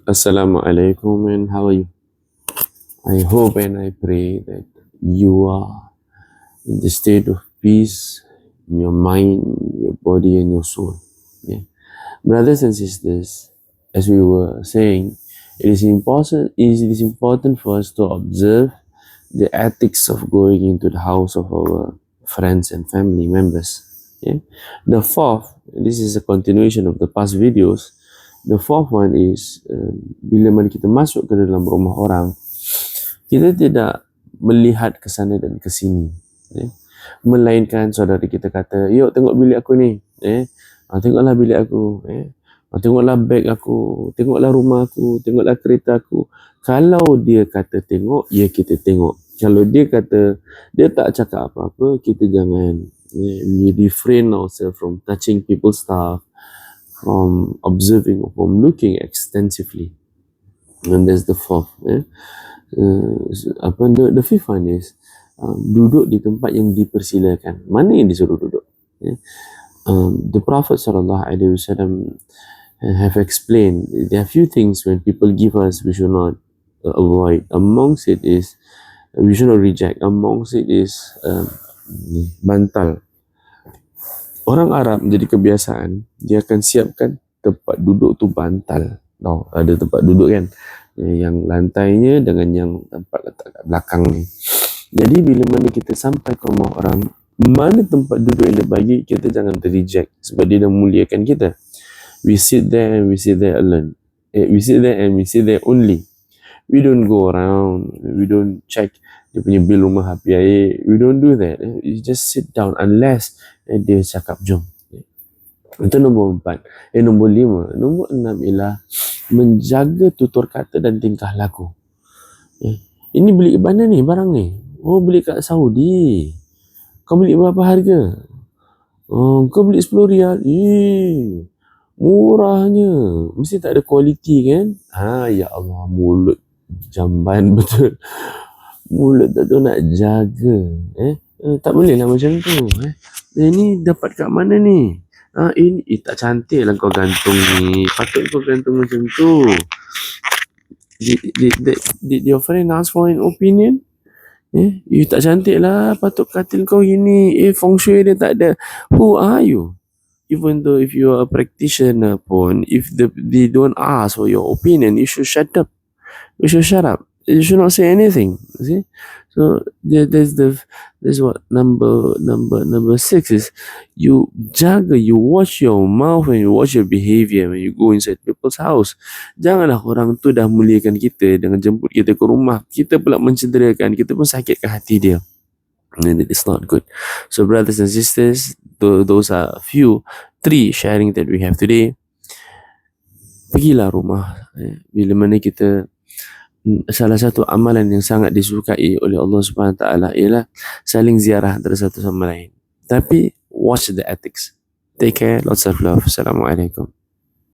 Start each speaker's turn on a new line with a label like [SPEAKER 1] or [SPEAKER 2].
[SPEAKER 1] Assalamualaikum, and how are you? I hope and I pray that you are in the state of peace in your mind, your body, and your soul. Yeah. Brothers and sisters, as we were saying, it is important for us to observe the ethics of going into the house of our friends and family members. Yeah. The fourth, this is a continuation of the past videos. The fourth one is bila mana kita masuk ke dalam rumah orang, kita tidak melihat ke sana dan ke sini, melainkan saudara kita kata, yuk tengok bilik aku ni, tengoklah bilik aku, tengoklah beg aku, tengoklah rumah aku, tengoklah kereta aku. Kalau dia kata tengok, ya kita tengok. Kalau dia kata dia tak cakap apa-apa, kita jangan we refrain ourselves from touching people's stuff, from observing or from looking extensively. And that's the fourth. The fifth one is duduk di tempat yang dipersilakan. Mana yang disuruh duduk? The Prophet SAW have explained there are few things when people give us we should not avoid. Amongst it is we should not reject. Amongst it is bantal. Orang Arab menjadi kebiasaan, dia akan siapkan tempat duduk tu bantal. Ada tempat duduk kan, yang lantainya dengan yang tempat letak kat belakang ni. Jadi bila mana kita sampai ke rumah orang, mana tempat duduk yang dia bagi, kita jangan terreject sebab dia dah muliakan kita. We sit there and we sit there alone. We sit there and we sit there only. We don't go around, we don't check dia punya bil rumah api air. We don't do that. You just sit down unless dia cakap jom. Itu nombor 4. Nombor 5. Nombor 6 ialah menjaga tutur kata dan tingkah laku. Ini beli mana ni barang ni? Oh, beli kat Saudi. Kau beli berapa harga? Oh, kau beli 10 rial. Murahnya. Mesti tak ada kualiti kan? Ya Allah, mulut jamban betul. Mulut tak tahu nak jaga. Tak boleh lah macam tu. Ini dapat kat mana ni? Ini tak cantik lah kau gantung ni. Patut kau gantung macam tu. Did your friend ask for an opinion? You tak cantik lah. Patut katil kau gini. Feng shui dia tak ada. Who are you? Even though if you are a practitioner pun, if they don't ask for your opinion, you should shut up. You should shut up. You should not say anything. See? So there's what number 6 is you watch your mouth and you watch your behavior when you go inside people's house. Janganlah orang tu dah muliakan kita dengan jemput kita ke rumah, kita pula mencederakan, kita pun sakit ke hati dia. And it is not good. So brothers and sisters, those are few 3 sharing that we have today. Pergilah rumah. Bila mana kita, salah satu amalan yang sangat disukai oleh Allah Subhanahu Wa Taala ialah saling ziarah antara satu sama lain. Tapi watch the ethics. Take care, lots of love. Assalamualaikum.